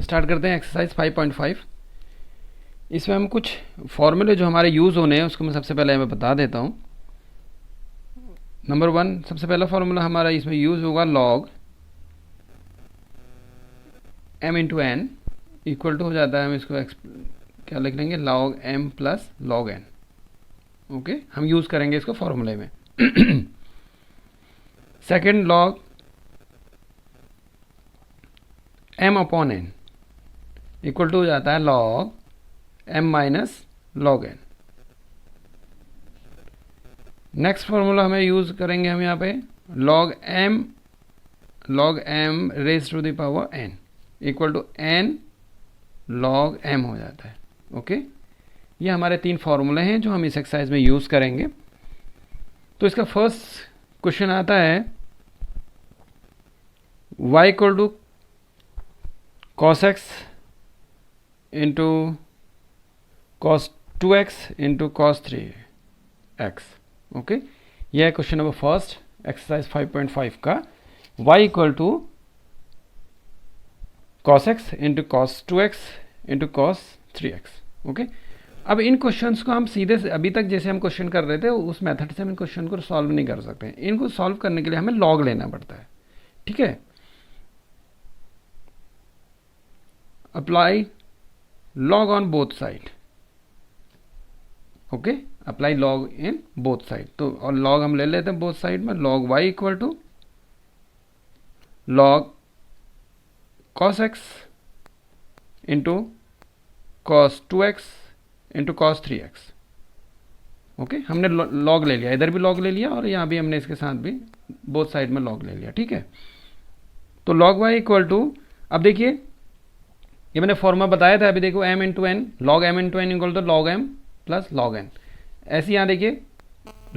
Start करते हैं exercise 5.5। इसमें हम कुछ फॉर्मूले जो हमारे यूज़ होने हैं उसको मैं सबसे पहले मैं बता देता हूँ। नंबर 1, सबसे पहला फॉर्मूला हमारा इसमें यूज़ होगा log m into n equal to हो जाता है, हम इसको क्या लिख लेंगे, log m plus log n। Okay, हम यूज़ करेंगे इसको फॉर्मूले में। Second, log m upon n equal to हो जाता है log m minus log n। Next formula हमें यूज़ करेंगे हम यहाँ पे log m raise to the power n equal to n log m हो जाता है। ओके, ये हमारे 3 फार्मूले हैं जो हम इस एक्सरसाइज में यूज़ करेंगे। तो इसका फर्स्ट क्वेश्चन आता है y equal to cos x into cos 2x into cos 3x। Okay, यह है क्वेश्चन नंबर फर्स्ट एक्सरसाइज 5.5 का। y equal to cos x into cos 2x into cos 3x। Okay, अब इन क्वेश्चंस को हम सीधे से अभी तक जैसे हम क्वेश्चन कर रहे थे उस मेथड से हम इन क्वेश्चन को सॉल्व नहीं कर सकते। इनको सॉल्व करने के लिए हमें लॉग लेना पड़ता है। ठीक है, apply log on both side. Okay, apply log in both side. तो और लॉग हम ले लेते हैं बोथ साइड में। Log y equal to log cos x into cos 2x into cos 3x। Okay, हमने लॉग ले लिया, इधर भी लॉग ले लिया और यहाँ भी हमने इसके साथ भी बोथ साइड में लॉग ले लिया। ठीक है, तो लॉग y इक्वल टू, अब देखिए ये मैंने फॉर्मूला बताया था, अभी देखो m into n, log m into n equal to log m plus log n। ऐसे यहाँ देखिए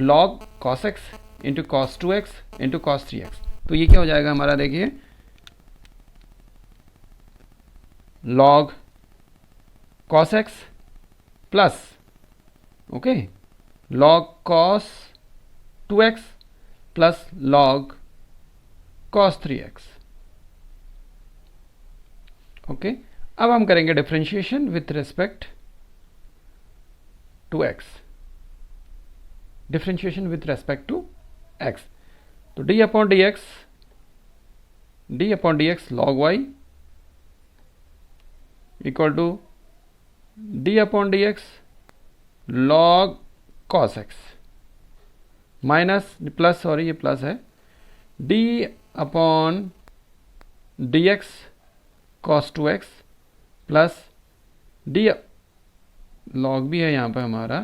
log cos x into cos 2x into cos 3x। तो ये क्या हो जाएगा हमारा, देखिए log cos x plus okay log cos 2x plus log cos 3x। Okay, अब हम करेंगे differentiation with respect to x। Differentiation with respect to x, तो d upon dx log y equal to d upon dx log cos x minus plus, sorry ये plus है, d upon dx cos 2x plus d log भी है यहाँ पे हमारा,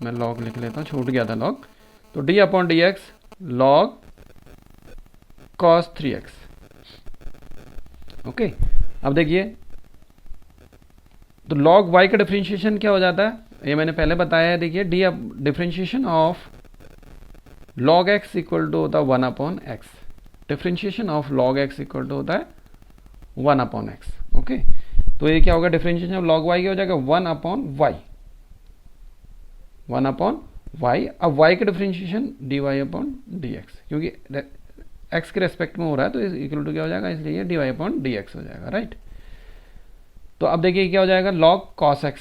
मैं log लिख लेता हूँ, छूट गया था लॉग। तो d upon dx log cos 3x। Okay, अब देखिए तो लॉग y का डिफरेंशिएशन क्या हो जाता है, ये मैंने पहले बताया है। देखिए d differentiation of log x equal to होता है 1 upon x। Differentiation of log x equal to होता है 1 अपॉन x। ओके, तो ये क्या होगा, डिफरेंशिएशन ऑफ लॉग y क्या हो जाएगा, 1 अपॉन y, 1 अपॉन y। अब y का डिफरेंशिएशन dy अपॉन dx, क्योंकि x के रेस्पेक्ट में हो रहा है तो इक्वल टू क्या हो जाएगा, इसलिए dy अपॉन dx हो जाएगा। राइट, तो अब देखिए क्या हो जाएगा, log cos x,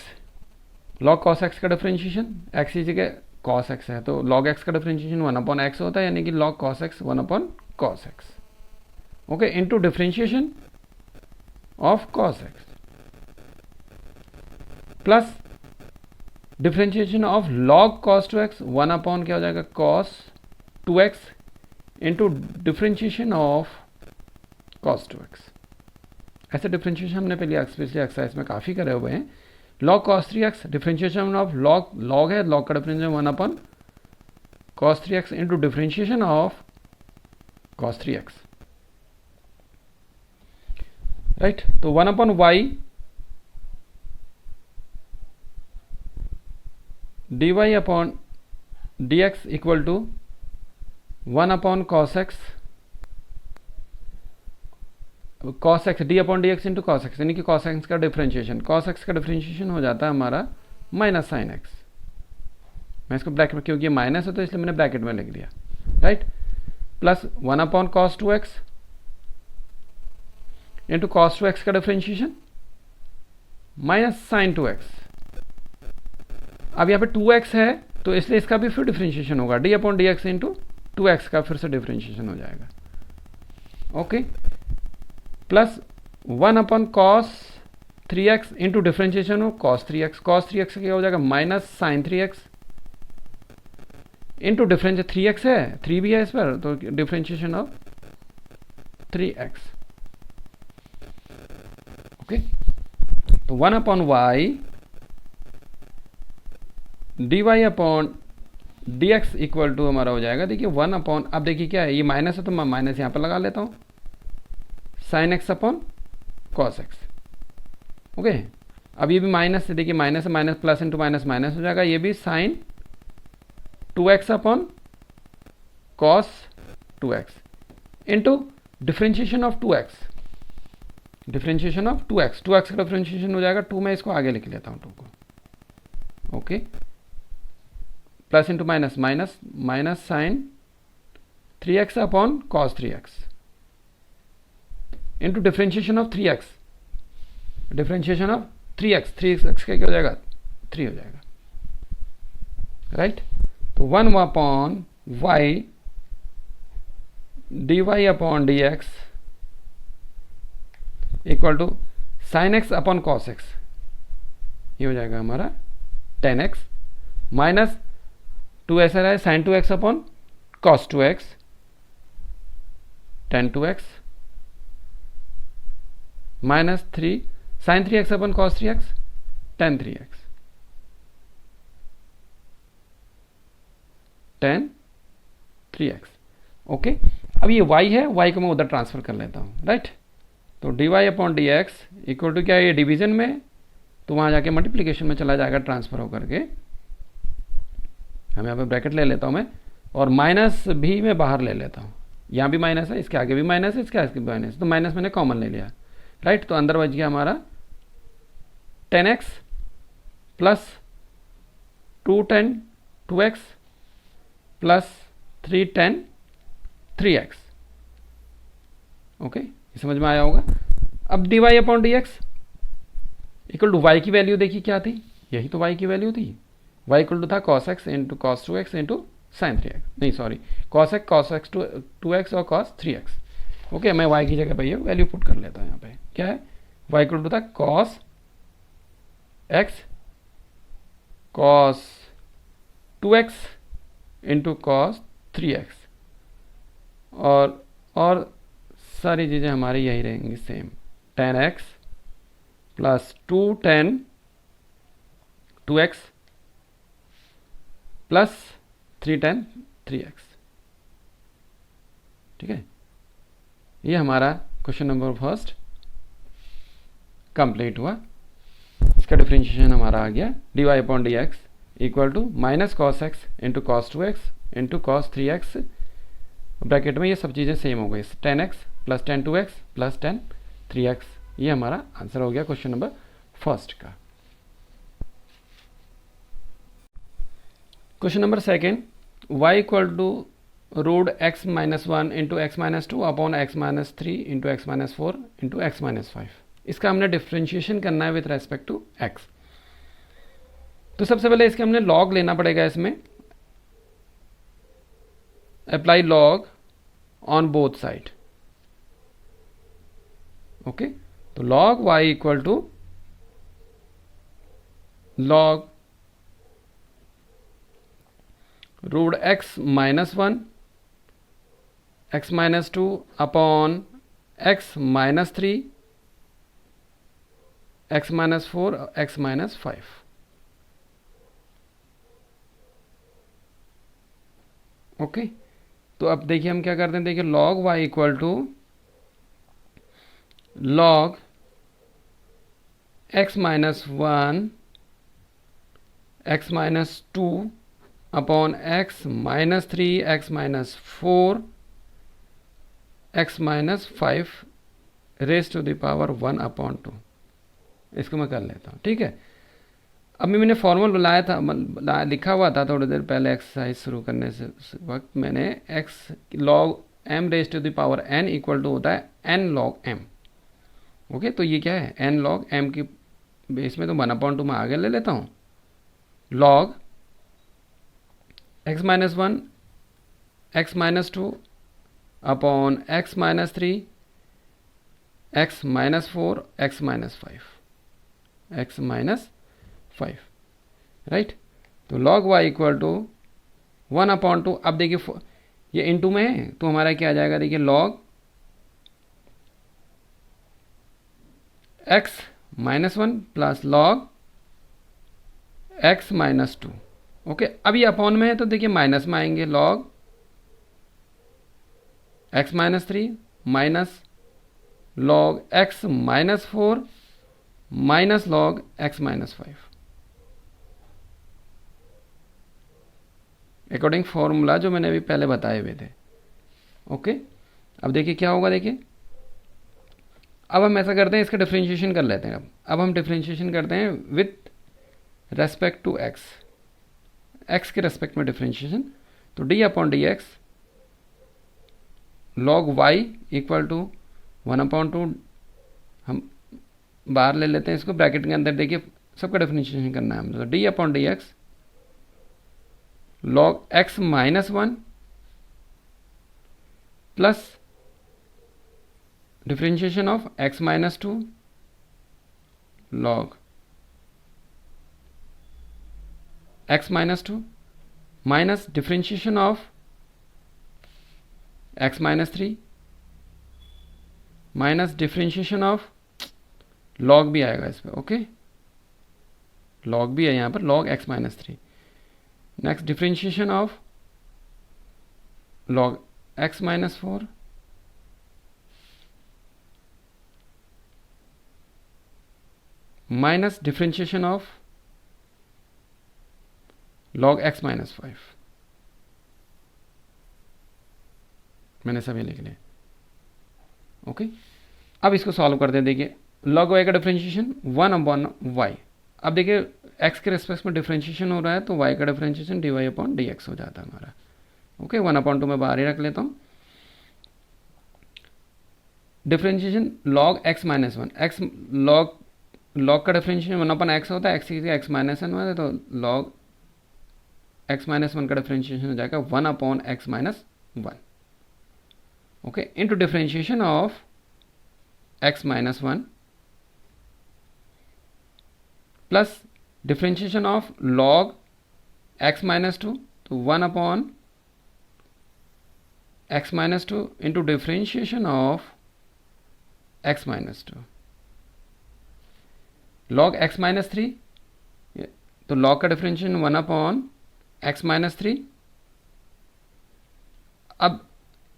log cos x का डिफरेंशिएशन, x की जगह cos x है तो log x का डिफरेंशिएशन 1 अपॉन x होता है, यानी कि log cos x 1 upon cos x। Okay, into differentiation of cos x plus differentiation of log cos 2x 1 upon क्या हो जाएगा, cos 2x into differentiation of cos 2x। ऐसे differentiation हमने पिछले एक्सरसाइज में काफ़ी करे हुए हैं। log cos 3x differentiation of log है, log का differentiation 1 upon cos 3x into differentiation of cos 3x। Right, तो 1 upon y dy upon dx equal to 1 upon cos x d upon d x into cos x, यानी कि cos x का differentiation, cos x का differentiation हो जाता है हमारा minus sine x. मैं इसको ब्रैकेट में, क्योंकि ये माइनस है तो इसलिए मैंने ब्रैकेट में लिख दिया। Right, plus 1 upon cos 2x into cos 2x का डिफरेंशिएशन माइनस साइन 2x। अब यहाँ पे 2x है तो इसलिए इसका भी फिर डिफ्रेंशिएशन होगा, d upon d x into 2x का फिर से डिफ्रेंशिएशन हो जाएगा। Okay, plus 1 upon cos 3x into differentiation हो कॉस 3x, कॉस 3x क्या हो जाएगा minus sine 3x into difference 3x है, 3 भी है इस पर, तो डिफ्रेंशिएशन ऑफ 3x। ओके, तो 1 upon y d y upon d x equal to हमारा हो जाएगा, देखिए 1 अपॉन, अब देखिए क्या है, ये माइनस है तो मैं माइनस यहाँ पर लगा लेता हूँ, sine x upon cos x. Okay, अब ये भी माइनस है, देखिए माइनस है, minus plus into minus minus हो जाएगा, ये भी sine 2x upon cos 2x into differentiation of 2x, differentiation of 2x, 2x का डिफ्रेंशिएशन हो जाएगा 2, मैं इसको आगे लिख लेता हूँ 2 को। Okay, plus into minus minus, minus sine 3x upon cos 3x into differentiation of 3x, differentiation of 3x, 3x का क्या हो जाएगा 3 हो जाएगा, राइट। तो 1 upon y d y upon d x equal to sine x upon cos x, ये हो जाएगा हमारा 10x माइनस 2 ऐसा रहा है sine 2x upon cos 2x, 10 2x minus 3 sine 3x upon cos 3x, 10 3x, 10 3x। Okay, अब ये y है, y को मैं उधर ट्रांसफर कर लेता हूँ, राइट। तो d y upon d x equal to क्या है, ये डिवीजन में तो वहाँ जाके मल्टीप्लिकेशन में चला जाएगा ट्रांसफर होकर के, हम यहाँ पे ब्रैकेट ले लेता हूँ मैं, और माइनस भी मैं बाहर ले लेता हूँ, यहाँ भी माइनस है, इसके आगे भी माइनस है, इसके आगे भी माइनस है, तो माइनस मैंने कॉमन ले लिया, राइट। तो अंदर बच गया हमारा 10x plus 210 2x plus 310 3x। Okay, ये समझ में आया होगा। अब d y upon d x equal to y की वैल्यू देखिए क्या थी, यही तो वाई की वैल्यू थी, वाई इक्वल टू था cos x into cos 2x into sine 3x, नहीं सॉरी कॉस एक्स 2x और कॉस 3x। ओके, मैं वाई की जगह पे ये वैल्यू पुट कर लेता हूँ, यहाँ पे क्या है, वाई इक्वल टू था cos x cos 2x into cos 3x, और सारी चीज़ें हमारी यही रहेंगी same, 10x plus 210 2x plus 310 3x। ठीक है, ये हमारा क्वेश्चन नंबर फर्स्ट कंप्लीट हुआ। इसका डिफरेंशिएशन हमारा आ गया d y upon d x equal to minus cos x into cos 2x into cos 3x, bracket में ये सब चीज़ें सेम हो गई, 10x plus 10 2x plus 10 3x। ये हमारा आंसर हो गया क्वेश्चन नंबर फर्स्ट का। Question number second, y equal to root x minus 1 into x minus 2 upon x minus 3 into x minus 4 into x minus 5। इसका हमने differentiation करना है with respect to x। तो सबसे पहले इसके हमने लॉग लेना पड़ेगा, इसमें apply log on both side. Okay, तो log y equal to log root x minus 1 x minus 2 upon x minus 3 x minus 4 x minus 5। Okay, तो अब देखिए हम क्या करते हैं, देखिए log y equal to log x minus 1 x minus 2 upon x minus 3 x minus 4 x minus 5 raise to the power 1 upon 2। इसको मैं कर लेता हूँ, ठीक है। अभी मैंने फॉर्मूला लाया था, लिखा हुआ था थोड़ी देर पहले एक्सरसाइज शुरू करने से वक्त, मैंने x log m raise to the power n equal to होता है एन लॉग एम। ओके, तो ये क्या है, एन लॉग एम की बेस में तो 1/2 मैं आगे ले लेता हूँ, log x minus 1 x minus 2 upon x minus 3 x minus 4 x minus 5 right. तो लॉग y इक्वल टू 1/2। अब देखिए ये इनटू में है तो हमारा क्या आ जाएगा, देखिए log x minus 1 plus log x minus 2। Okay, अब ये अपॉन में है तो देखिए माइनस में आएंगे, log x minus 3 minus log x minus 4 minus log x minus 5 according formula जो मैंने अभी पहले बताए हुए थे। ओके, अब देखिए क्या होगा, देखिए अब हम ऐसा करते हैं, इसका डिफ्रेंशिएशन कर लेते हैं। अब हम डिफ्रेंशिएशन करते हैं विथ रेस्पेक्ट टू x के रेस्पेक्ट में डिफ्रेंशिएशन। तो d upon d x log y equal to 1/2, हम बाहर ले लेते हैं इसको, ब्रैकेट के अंदर देखिए सबका डिफ्रेंशिएशन करना है हमें। तो d upon d x log x minus 1 plus differentiation of x minus 2 log x minus 2 minus differentiation of x minus 3 minus differentiation of log भी आएगा इस पर। ओके, लॉग भी है यहाँ पर, log x minus 3। Next differentiation of log x minus 4 minus differentiation of log x minus 5। मैंने सभी लिख लिया। ओके, अब इसको सॉल्व करते हैं। देखिए लॉग y का डिफ्रेंशिएशन 1/y। अब देखिए x के रेस्पेक्ट में डिफ्रेंशिएशन हो रहा है तो y का डिफ्रेंशिएशन dy अपॉन dx हो जाता है हमारा। ओके, 1/2 मैं बाहर ही रख लेता हूँ। Differentiation log x minus 1, x log का डिफ्रेंशिएशन 1/x होता है, x माइनस 1 है तो लॉग x माइनस 1 का डिफ्रेंशिएशन हो जाएगा 1/x minus 1। Okay, into differentiation of x minus 1 plus differentiation of log x minus 2, तो 1/x minus 2 into differentiation of x minus 2 log x minus 3, तो log का differentiation 1/x minus 3। अब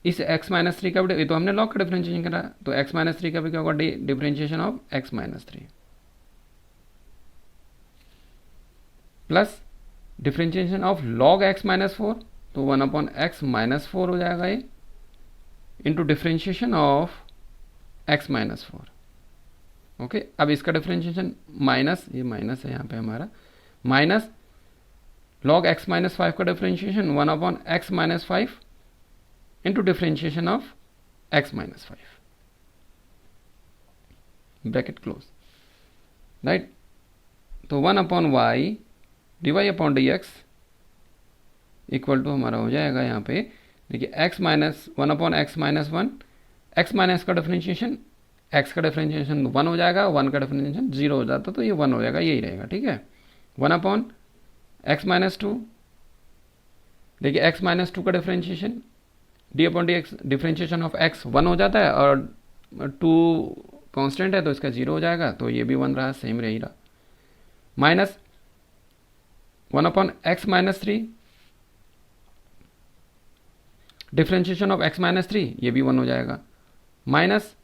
इस x minus 3 का भी, तो हमने लॉग का डिफ्रेंशिएशन करा, तो x माइनस 3 का भी क्या होगा, differentiation of x minus 3 plus differentiation of log x minus 4, तो 1/x माइनस 4 हो जाएगा ये, into differentiation of x minus 4। Okay, अब इसका डिफ्रेंशिएशन माइनस, ये माइनस है यहाँ पे हमारा, माइनस लॉग x माइनस 5 का differentiation 1/x minus 5 into differentiation of x minus 5 bracket close, right. तो 1/y dy upon d x equal to हमारा हो जाएगा यहाँ पे, देखिए x minus 1/x minus 1, x minus का डिफ्रेंशिएशन, x का डिफ्रेंशिएशन 1 हो जाएगा, 1 का डिफ्रेंशिएशन 0 हो जाता तो ये 1 हो जाएगा, यही रहेगा, ठीक है। 1/x माइनस 2, देखिए x माइनस 2 का differentiation D upon d x, differentiation of x 1 हो जाता है और 2 कांस्टेंट है तो इसका 0 हो जाएगा, तो ये भी 1 रहा, सेम रही रहा, minus 1/x minus 3 differentiation of x minus 3, ये भी 1 हो जाएगा, minus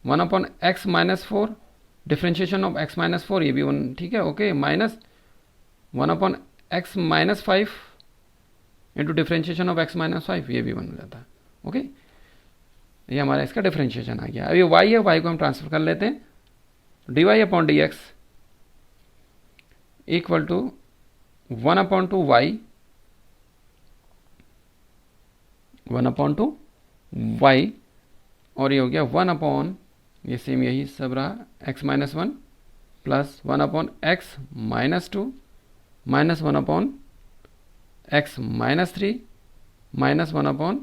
1/x minus 4 differentiation of x minus 4, ये भी 1, ठीक है। Okay, minus 1/x minus 5 into differentiation of x minus 5, ये भी 1 हो जाता है। ओके, ये हमारा इसका डिफ्रेंशिएशन आ गया। अब ये y है, y को हम ट्रांसफर कर लेते हैं, dy upon d x equal to 1/2y, 1/2y और ये हो गया 1 अपॉन, ये सेम यही सब रहा, x minus 1 plus 1 upon x minus 2 minus 1 upon x minus 3 minus 1 upon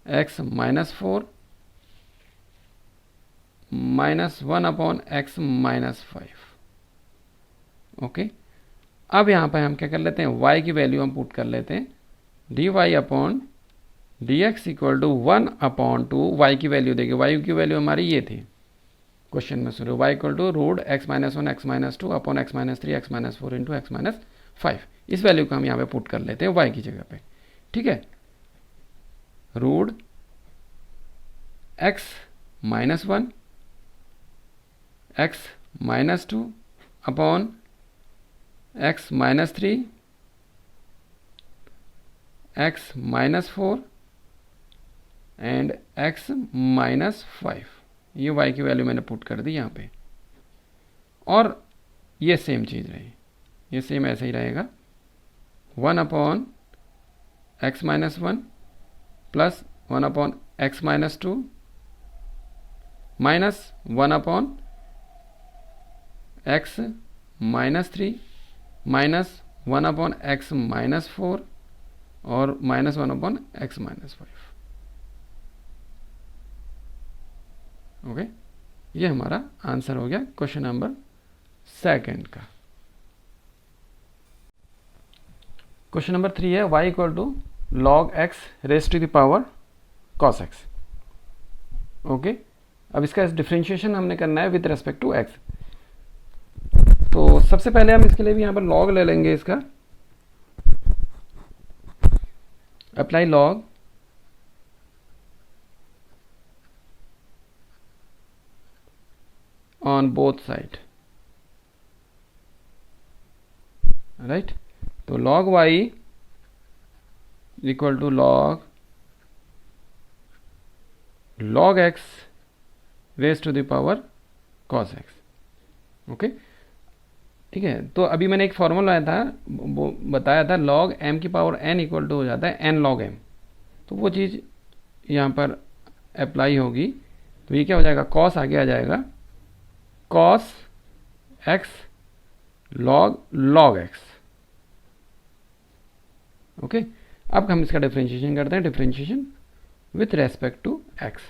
x minus 4 minus 1 upon x minus 5। Okay, अब यहाँ पर हम क्या कर लेते हैं, y की वैल्यू हम पुट कर लेते हैं, d y upon d x equal to 1 upon 2, y की वैल्यू देगी, वाई की वैल्यू हमारी ये थी क्वेश्चन में शुरू, y equal to root x minus 1 x minus 2 upon x minus 3 x minus 4 into x minus 5। इस वैल्यू को हम यहाँ पे पुट कर लेते हैं y की जगह पे, ठीक है। Root x minus 1 x minus 2 upon x minus 3 x minus 4 and x minus 5। ये y की वैल्यू मैंने पुट कर दी यहाँ पे, और ये सेम चीज़ रही, ये सेम ऐसे ही रहेगा, 1 upon x minus 1 plus 1 upon x minus 2 minus 1 upon x minus 3 minus 1 upon x minus 4 और minus 1 upon x minus 5। Okay, ये हमारा आंसर हो गया क्वेश्चन नंबर 2 का। क्वेश्चन नंबर 3 है y equal to log x raise to the power cos x. Okay, अब इसका differentiation हमने करना है विद रेस्पेक्ट टू एक्स। तो सबसे पहले हम इसके लिए भी यहाँ पर लॉग ले लेंगे इसका, apply log on both side, right. तो log y equal to log x raise to the power cos x। Okay, ठीक है। तो अभी मैंने एक फॉर्मूला बताया था log m की पावर n इक्वल टू हो जाता है n log m। तो वो चीज़ यहाँ पर अप्लाई होगी, तो ये क्या हो जाएगा, cos आगे आ जाएगा cos x log x। Okay, अब हम इसका डिफरेंशिएशन करते हैं, differentiation with respect to x।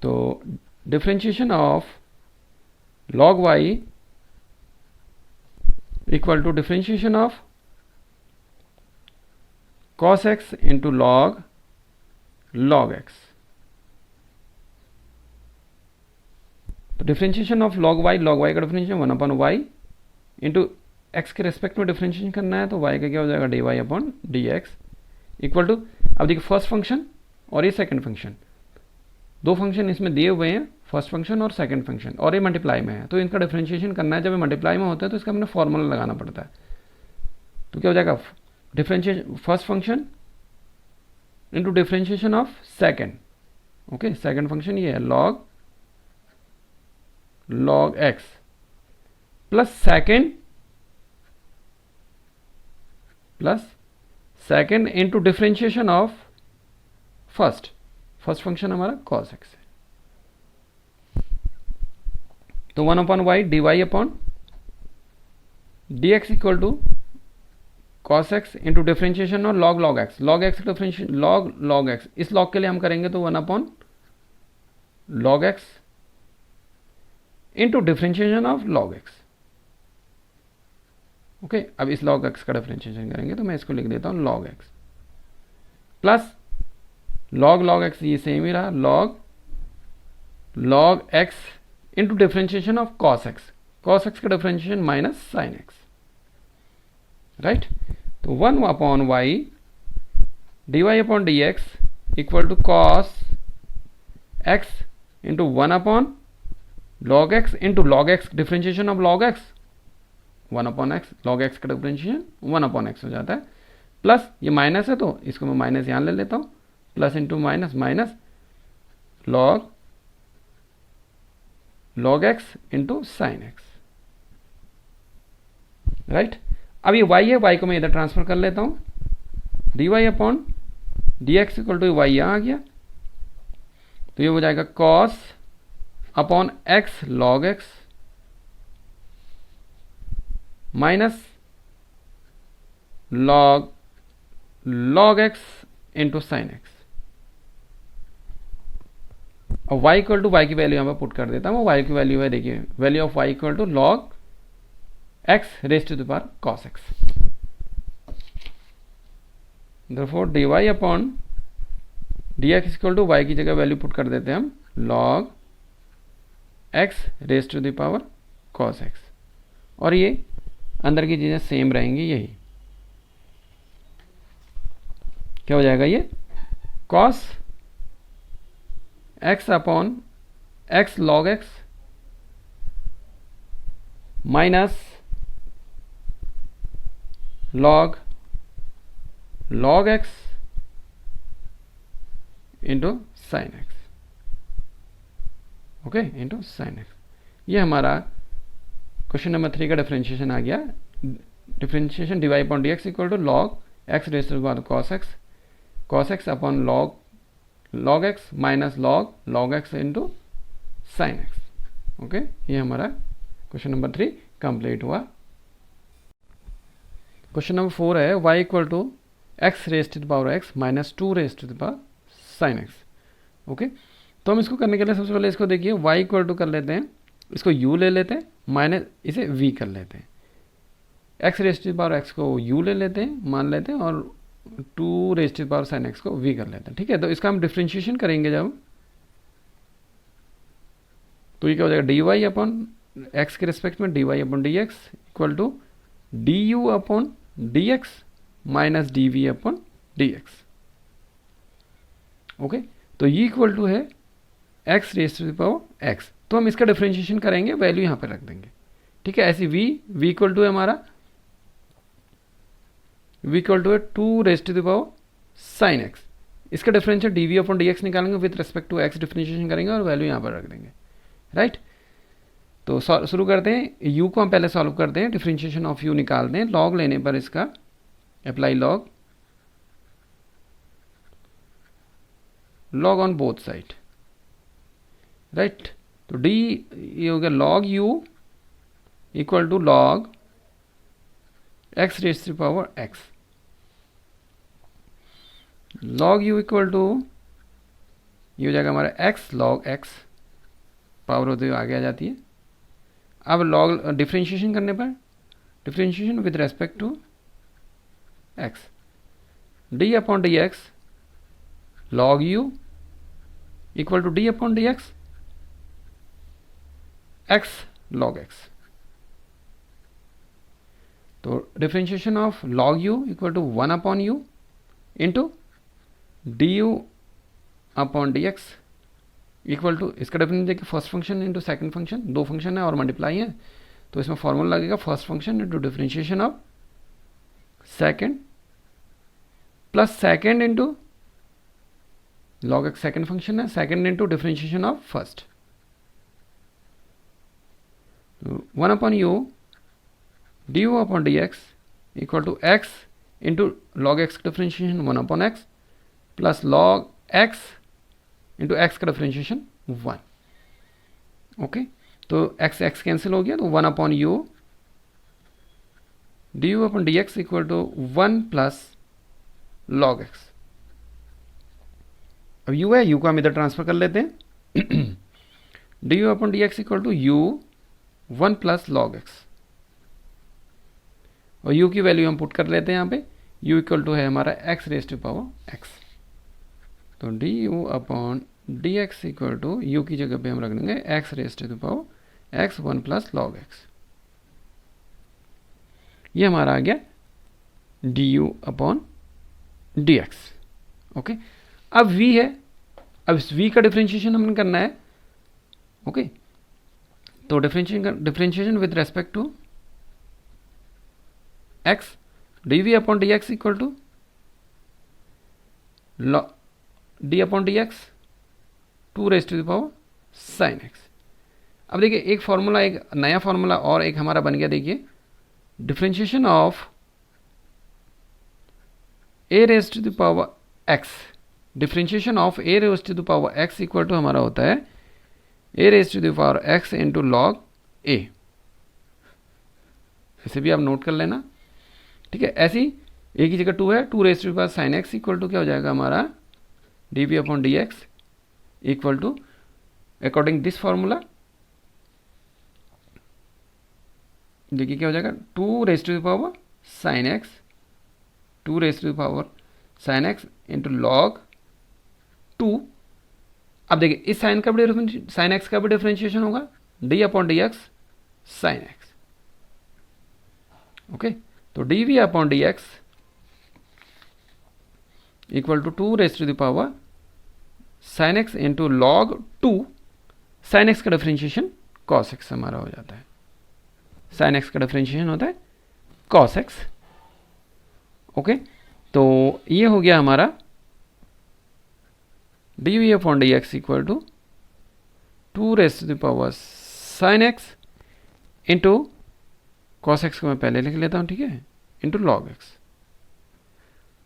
तो differentiation of log y equal to differentiation of cos x into log x। तो डिफरेंशिएशन ऑफ log y का differentiation 1 upon y into x के respect में डिफरेंशिएशन करना है, तो y का क्या हो जाएगा, d y upon d x equal to, अब देखिए फर्स्ट फंक्शन और ये सेकंड फंक्शन, दो फंक्शन इसमें दिए हुए हैं, फर्स्ट फंक्शन और सेकंड फंक्शन, और ये मल्टीप्लाई में है, तो इनका डिफरेंशिएशन करना है। जब ये मल्टीप्लाई में होता है तो इसका हमने फॉर्मूला लगाना पड़ता है। तो क्या हो जाएगा, differentiation first function into differentiation of second. Okay, second function ये है log x plus second into differentiation of first function हमारा cos x है। तो 1 upon y d y upon d x equal to cos x into differentiation और log x differentiation log x, इस log के लिए हम करेंगे तो 1 upon log x into differentiation of log x। Okay, अब इस log x का डिफरेंशिएशन करेंगे तो मैं इसको लिख देता हूं log x plus log x, ये सेम ही रहा, log x into differentiation of cos x का differentiation minus sin x, right. तो 1 upon y d y upon d x equal to cos x into 1 upon log x into log x differentiation of log x 1 upon x, log x का differentiation 1 upon x हो जाता है, plus ये minus है तो इसको मैं minus यहाँ ले लेता हूँ, plus into minus log x into sign x, right. अब ये y है, y को मैं इधर ट्रांसफर कर लेता हूँ, d y upon d x equal to y यहाँ आ गया, तो ये हो जाएगा cos upon x log x minus log x into sine x. और y इक्वल टू वाई की वैल्यू यहाँ पर पुट कर देता हूँ। y की वैल्यू है, देखिए value of y equal to log x raise to the power cos x। Therefore dy upon dx equal to y की जगह वैल्यू पुट कर देते हैं हम log x raise to the power cos x। और ये अंदर की चीजें सेम रहेंगी, यही क्या हो जाएगा, ये cos x upon x log x minus log x into sine x. Okay, into sine x. ये हमारा क्वेश्चन नंबर 3 का डिफरेंशिएशन आ गया। Differentiation dy upon dx equal to log x raise to the power cos x upon log x minus log x into sine x. Okay, ये हमारा question number 3 complete हुआ। Question number 4 है y equal to x raise to the power x minus 2 raise to the power sine x. Okay, तो हम इसको करने के लिए सबसे पहले इसको देखिए y इक्वल टू कर लेते हैं, इसको u ले लेते हैं, माइनस इसे v कर लेते हैं। x raise to the power x को u ले लेते हैं, मान लेते हैं, और 2 raise to the power sine x को v कर लेते हैं। ठीक है, तो इसका हम डिफ्रेंशिएशन करेंगे जब, तो ये क्या हो जाएगा, dy अपॉन x के रिस्पेक्ट में dy upon dx equal to du upon dx minus dv upon dx। Okay, तो ये इक्वल टू है x raise to the power x। तो हम इसका डिफरेंशिएशन करेंगे, वैल्यू यहाँ पे रख देंगे। ठीक है, ऐसी v इक्वल टू है हमारा v इक्वल टू है 2 raise to the power sine x. इसका डिफरेंशियल dv अपॉन dx निकालेंगे, with respect to x differentiation करेंगे और वैल्यू यहाँ पर रख देंगे। राइट, तो शुरू करते हैं। u को हम पहले सॉल्व करते हैं, डिफरेंशिएशन ऑफ u निकालते हैं। लॉग लेने पर इसका apply log on both side. Right, तो d ये हो गया log u equal to log x raise to power x। log u equal to ये हो जाएगा हमारा x log x, पावर होते हुए आगे आ जाती है। अब लॉग डिफरेंशिएशन करने पर, differentiation with respect to x, d upon dx log u equal to d upon dx x log x। तो differentiation of log u equal to 1 upon u into du upon dx equal to, इसका difference देखिए first function into second function, दो function है और multiply है, तो इसमें formula लगेगा first function into differentiation of second plus second into log x second function है, second into differentiation of first. 1 upon u du upon dx equal to x into log x का differentiation 1 upon x plus log x into x का differentiation 1। ओके, तो x x cancel हो गया, तो 1 upon u du upon dx equal to 1 plus log x। अब u है, u को हम इधर ट्रांसफर कर लेते हैं। du upon dx equal to u 1 plus log x, और u की वैल्यू हम पुट कर लेते हैं यहाँ पे। u इक्वल टू है हमारा x raise to power x, तो du upon dx equal to u की जगह पे हम रख देंगे x raise to power x 1 plus log x। ये हमारा आ गया du अपॉन dx। ओके, अब v है, अब इस v का डिफरेंशिएशन हमने करना है। ओके, तो differentiation with respect to x, dv upon dx equal to d upon dx 2 raise to the power sine x। अब देखिए एक फॉर्मूला, एक नया फॉर्मूला और एक हमारा बन गया। देखिए differentiation of a raise to the power x, differentiation of a raise to the power x equal to हमारा होता है a raise to the power x into log a। इसे भी आप नोट कर लेना, ठीक है। ऐसी एक ही जगह 2 है, 2 raise to the power sine x equal to क्या हो जाएगा हमारा d v upon d x equal to according this formula, देखिए क्या हो जाएगा 2 raise to the power sine x, 2 raise to the power sine x into log 2। अब देखिए इस साइन का भी साइन एक्स का भी डिफरेंशिएशन होगा, d upon d x sine x, okay. तो d v upon d x equal to 2 raise to the power sine x into log 2, sine x का डिफरेंशिएशन कॉस एक्स हमारा हो जाता है, साइन एक्स का डिफरेंशिएशन होता है कॉस एक्स, ओके। तो ये हो गया हमारा d v upon d x equal to 2 raise to the power sine x into cos x को मैं पहले लिख लेता हूँ, ठीक है, इंटू लॉग एक्स।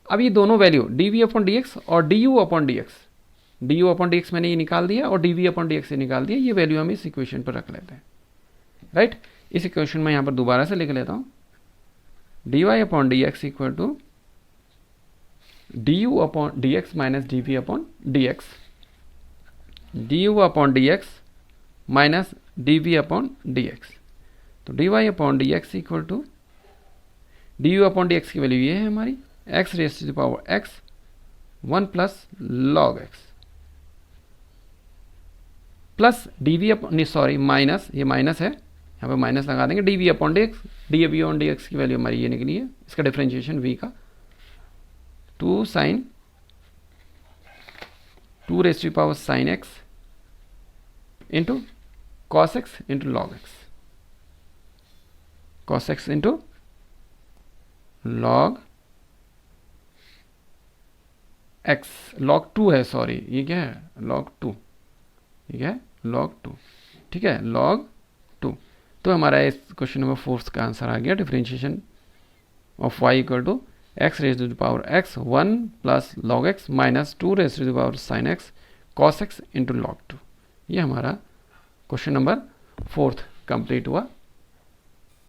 अब ये दोनों value d v upon d x और d u upon d x, d u upon d x मैंने ये निकाल दिया और d v upon d x से निकाल दिया, ये वैल्यू हम इस इक्वेशन पर रख लेते हैं, राइट। इस इक्वेशन में यहाँ पर दोबारा से लिख लेता हूँ, d y upon d x equal to d u upon d x minus d v upon d x, d u upon d x minus d v upon d x. तो d y upon d x equal to d u upon d x की value ये है हमारी x raise to the power x 1 plus log x plus d v upon sorry minus, ये minus है, यहाँ पे minus लगा देंगे, d v upon d x, d v upon d x की वैल्यू हमारी ये निकली है, इसका डिफरेंशिएशन वी का 2 sine 2 raise to the power sine x into cos x into log x, cos x into log x, log 2 है, sorry ये क्या है लॉग 2, ये क्या है लॉग 2, ठीक है, लॉग 2। तो हमारा इस क्वेश्चन नंबर 4 का आंसर आ गया, differentiation of y equal to x raise to the power x 1 plus log x minus 2 raise to the power sine x cos x into log 2। ये हमारा क्वेश्चन नंबर 4 कंप्लीट हुआ।